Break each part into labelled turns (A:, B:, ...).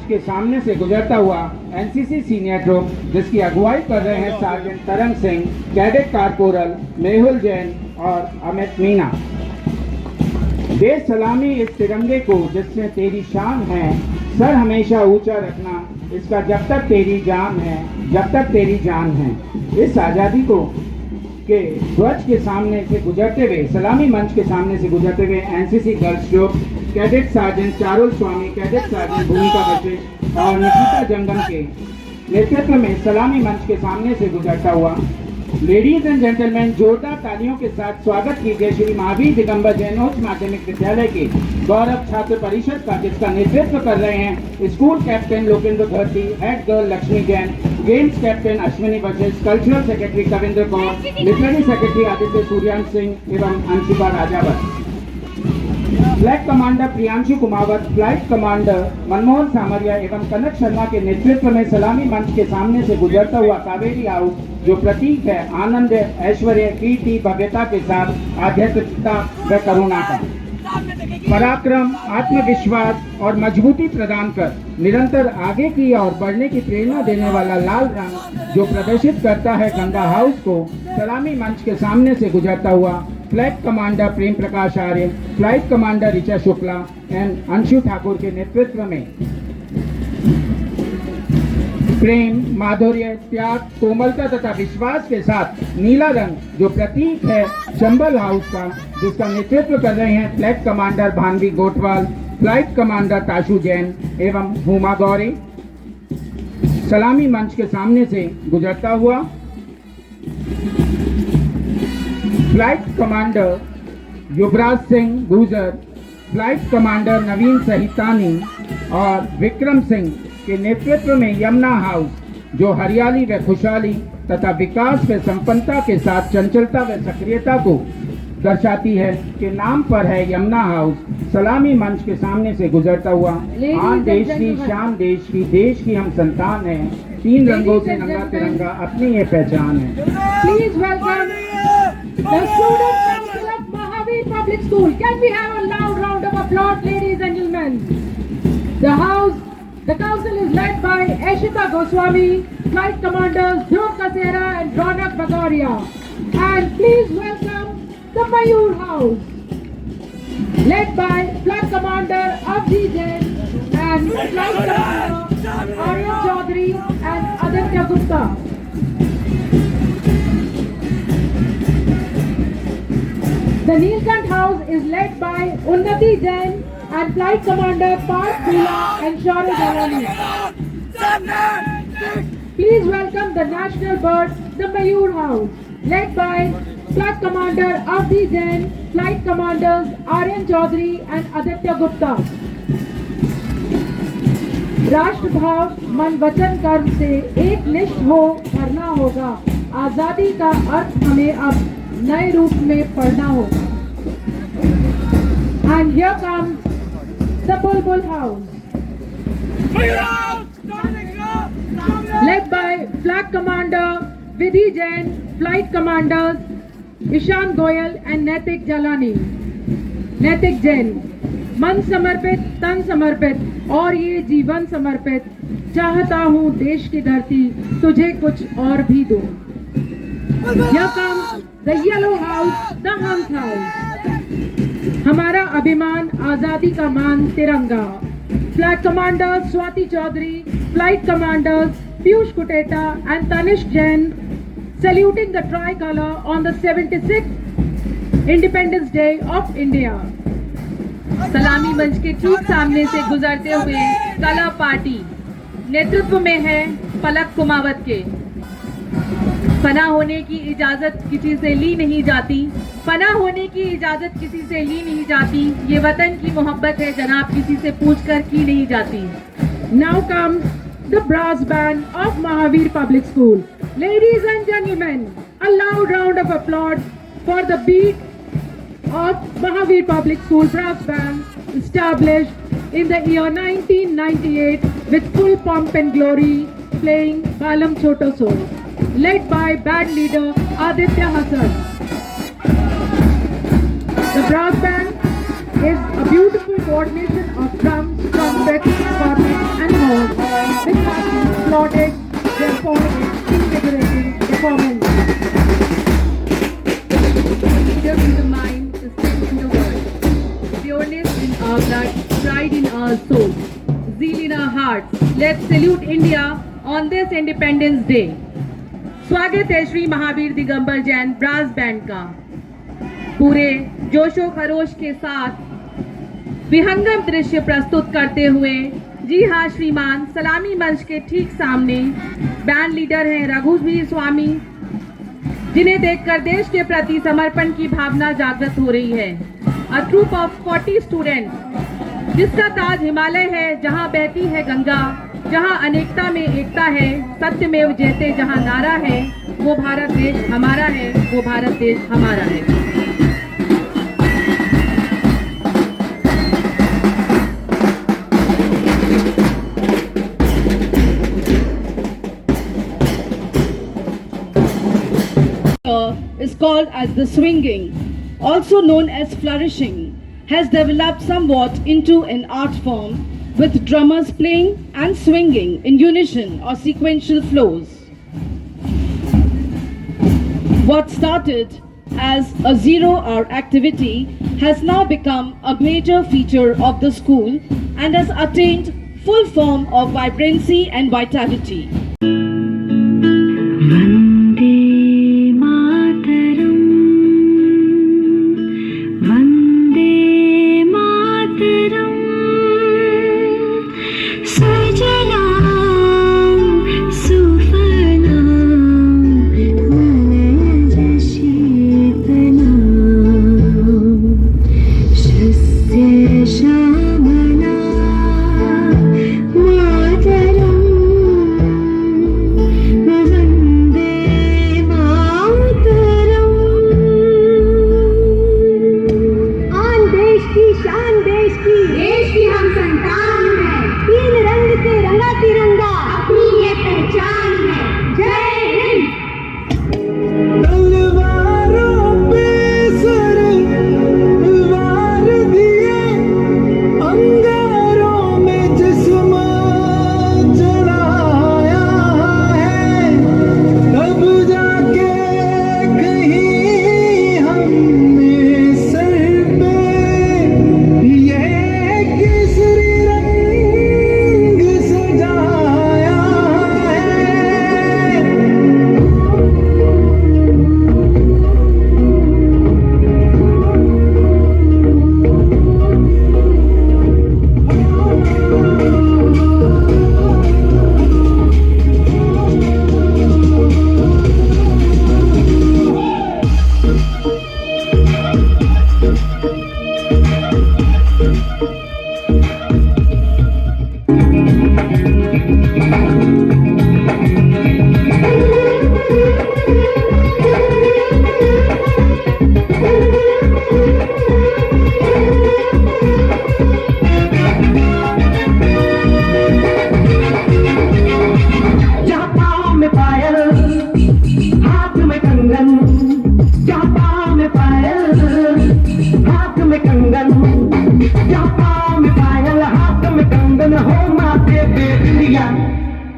A: के सामने से गुजरता हुआ एनसीसी सीनियर ट्रुप, जिसकी अगुवाई कर रहे हैं सार्जेंट तरंग सिंह, कैडेट कारपोरल मेहुल जैन और अमित मीना। दे सलामी इस तिरंगे को जिसमें तेरी शान है, सर हमेशा ऊंचा रखना इसका जब तक तेरी जान है, जब तक तेरी जान है। इस आज़ादी को के ध्वज के सामने से गुजरते हुए, सलामी मंच के सामने से गुजरते हुए NCC girls group, cadet sergeant Charul Swami, cadet sergeant Bhumika Vashishtha और निकिता जंगम के नेतृत्व में सलामी मंच के सामने से गुजरता हुआ। लेडीज एंड जेंटलमैन, जोरदार तालियों के साथ स्वागत कीजिए श्री महावीर दिगंबर जैन उच्च माध्यमिक विद्यालय के गौरव छात्र परिषद का, जिसका नेतृत्व कर रहे हैं school captain Lokendra Dharti, head girl Lakshmi Jain, games captain Ashwini Vashishtha, cultural secretary Kavindra Kaur, literary secretary Aditya Suryansh Singh एवं Anshika Rajawat, flag commander Priyanshu Kumawat, flight commander Manmohan Samaria एवं कनक शर्मा के नेतृत्व में सलामी मंच के सामने से गुजरता हुआ कावेरी हाउस, जो प्रतीक है आनंद, ऐश्वर्य, कीर्ति, भव्यता के साथ आध्यात्मिकता व करुणा का, पराक्रम, आत्मविश्वास और मजबूती प्रदान कर निरंतर आगे की ओर बढ़ने की प्रेरणा देने वाला लाल रंग, जो प्रदर्शित करता है गंगा हाउस को, सलामी मंच के सामने से गुजरता हुआ flag commander Prem Prakash Arya, flight commander Richa Shukla and Anshu Thakur के नेतृत्व में प्रेम, माधुर्य, त्याग, कोमलता तथा विश्वास के साथ नीला रंग, जो प्रतीक है चंबल हाउस का, जिसका नेतृत्व कर रहे हैं flag commander Bhanvi Gothwal, flight commander Tashu Jain एवं हुमा गौरी, सलामी मंच के सामने से गुजरता हुआ फ्लाइट कमांडर युवराज सिंह गुजर, फ्लाइट कमांडर नवीन सहितानी और विक्रम सिंह के नेतृत्व में यमुना हाउस, जो हरियाली व खुशहाली तथा विकास व संपन्नता के साथ चंचलता व सक्रियता को दर्शाती है, के नाम पर है यमुना हाउस, सलामी मंच के सामने से गुजरता हुआ। आन देश की शान देश की, देश की हम संतान है, तीन रंगों से नंगा तिरंगा अपनी ये पहचान है।
B: Please welcome the student council of Mahavir Public School. Can we have a loud round of applause, ladies and gentlemen? The council is led by Ashita Goswami, flight commanders Dhruv Kasera and Ronak Bagaria. And please welcome the Mayur House, led by flight commander Avji Jain and flight commander Aryan Chaudhary and Aditya Gupta. The Neelkant House is led by Unnati Jain and Flight Commander Parth Pula and Shaurya Jalani. Please welcome the National Bird, the Mayur House, led by Flight Commander Avdi Jain, Flight Commanders Aryan Chaudhary and Aditya Gupta. राष्ट्र भाव मन वचन कर्म से एक निष्ठ हो भरना होगा, आजादी का अर्थ हमें अब नए रूप में पढ़ना होगा। And here comes the Bulbul House, led by Flag Commander Vidhi Jain, Flight Commanders Ishan Goyal and Naitik Jalani, Naitik Jain। मन समर्पित, तन समर्पित और ये जीवन समर्पित, चाहता हूँ देश की धरती तुझे कुछ और भी दूँ। Here comes the Yellow House, the Hunt House, हमारा अभिमान, आजादी का मान, तिरंगा। Flag commander Swati Chaudhary, flight commanders Piyush Kuteta and Tanishq Jain, saluting the tricolor on the 76th Independence Day of India।
C: सलामी मंच के ठीक सामने से गुजरते हुए कला पार्टी, नेतृत्व में है पलक कुमावत के। फना होने की इजाजत किसी से ली नहीं जाती, फना होने की इजाजत किसी से ली नहीं जाती, ये वतन की मोहब्बत है जनाब किसी से पूछकर की नहीं जाती।
B: Now comes the brass band of Mahavir Public School. Ladies and gentlemen, a loud round of applause for the beat of Mahavir Public School brass band, established in the year 1998 with full pomp and glory, playing Balam Choto So, led by band leader Aditya Hassan. The brass band is a beautiful coordination of drums, trumpets, cornets and horns.
C: hearts. Let's salute India on this Independence Day. स्वागत है Shri Mahavir Digambar Jain brass band का। पूरे जोशो खरोश के साथ विहंगम दृश्य प्रस्तुत करते हुए, जी हाँ श्रीमान, सलामी मंच के ठीक सामने बैंड लीडर हैं रघुवीर स्वामी, जिन्हें देखकर देश के प्रति समर्पण की भावना जागृत हो रही है। अ ट्रूप ऑफ 40 स्टूडेंट्स, जिसका ताज हिमालय है, जहाँ बहती है गंगा, जहाँ अनेकता में एकता है, सत्यमेव जयते जहाँ नारा है, वो भारत देश हमारा है, वो भारत देश हमारा है।
D: Is called as the swinging, also known as flourishing, has developed somewhat into an art form with drummers playing and swinging in unison or sequential flows. What started as a 0-hour activity has now become a major feature of the school and has attained full form of vibrancy and vitality.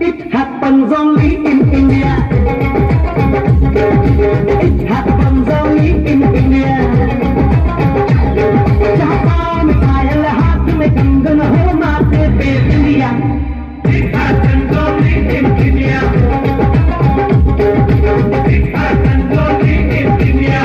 E: It happens only in India. It happens only in India. जहाँ पाँव में पायल, हाथ में कंगन हो, माथे पे बिंदिया. It happens only in India. It happens only in India.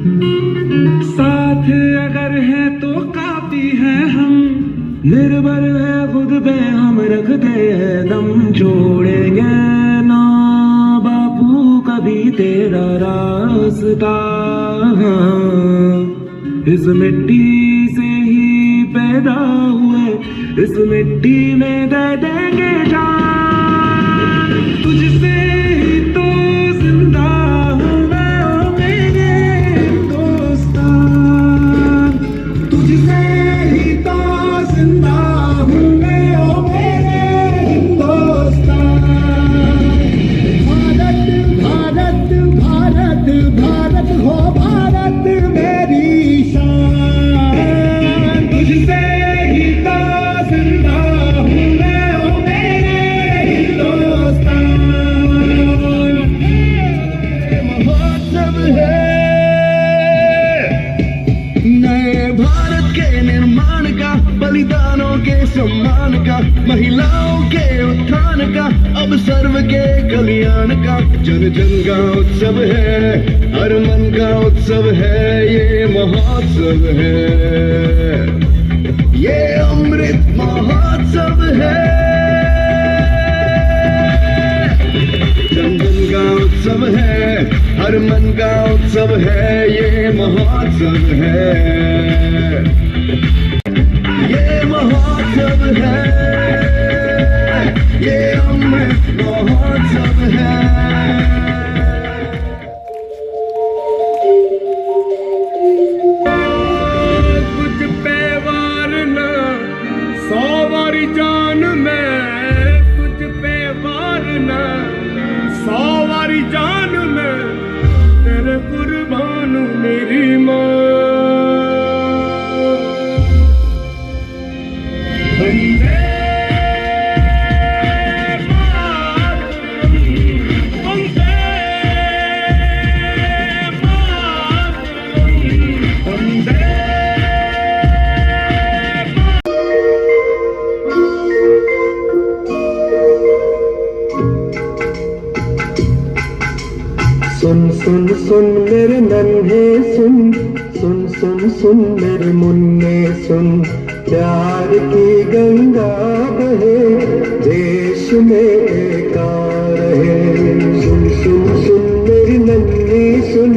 F: साथ अगर है तो काफी है, हम निर्भर है खुद पे, हम रखते हैं दम, छोड़ेंगे ना बापू कभी तेरा रास्ता। इस मिट्टी से ही पैदा हुए, इस मिट्टी में दे देंगे जान, तुझसे ही तो जिंदा हूँ मैं ओ मेरे हिंदुस्तान, तुझसे ही तो जिंदा हूँ मैं ओ मेरे हिंदुस्तान। भारत भारत भारत भारत हो भारत मेरी शान, तुझसे ही तो जिंदा हूँ मैं ओ मेरे हिंदुस्तान। महोत्सव है नए भारत के निर्माण का, बलिदानों के सम्मान का, महिलाओं के उत्थान का, अब सर्व के कल्याण का, जन जन का उत्सव है, हर मन का उत्सव है, ये महोत्सव है, ये अमृत महोत्सव है, जन जन का उत्सव है, हर मन का उत्सव है, ये महोत्सव है, ये महोत्सव है, ये अमृत महोत्सव है। कुछ पे वार ना 100 वारी जान में, कुछ पे वार ना 100 वारी जान में, तेरे कुर्बान मेरी माँ। वंदे मातरम, वंदे मातरम, वंदे
G: सुन सुन सुन मेरे नन्हे सुन, सुन सुन सुन मेरे मुन्ने सुन, प्यार की गंगा बहे, देश में एकार है। सुन सुन सुन मेरी नन्ही सुन,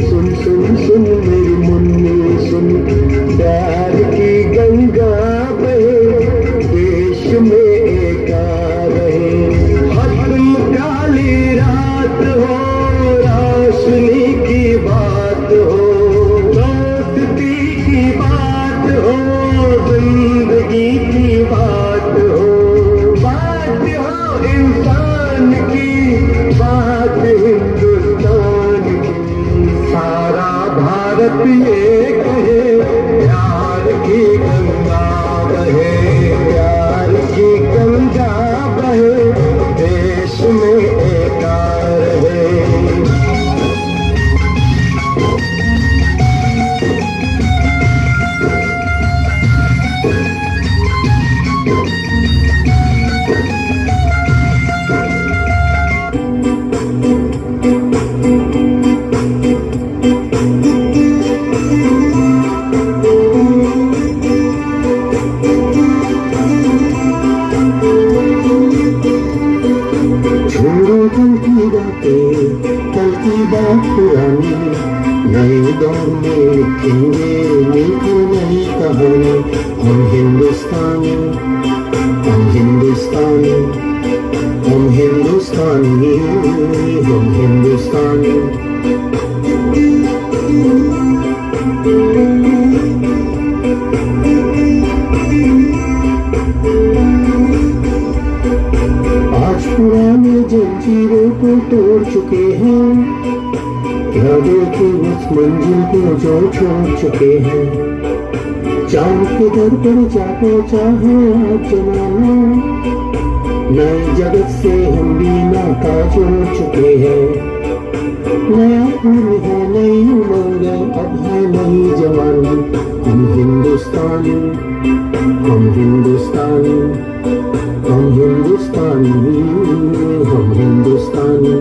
G: सुन सुन सुन मेरी मुन्नी सुन, प्यार की गंगा बहे, देश में एकार है। हतम काली रात हो, रोशनी की बात हो, दोस्ती की बात हो, जिंदगी की बात हो, बात हो इंसान की, बात हिंदुस्तान की। सारा भारत ये कहे, प्यार की गंगा बहे, प्यार की गंगा बहे, देश में एकार है। छोड़ो कल की बातें, कल की बात पुरानी, नए दौर में लिखेंगे मीठी नई कहानी। हम हिंदुस्तानी, हम हिंदुस्तानी, हम हिंदुस्तानी, हम हिंदुस्तानी। आज पुराने जंजीरों को तोड़ चुके हैं, यादों की उस मंजिल को जो छोड़ चुके हैं। चांद के दर पर जा पहुंचा है आज जमाना, नए जगत से हम भी नाता जोड़ चुके हैं। नया खून है, नई उमंग, अब है नई जवानी। हम हिंदुस्तानी, हम हिंदुस्तानी, हम हिंदुस्तानी, हम हिंदुस्तानी।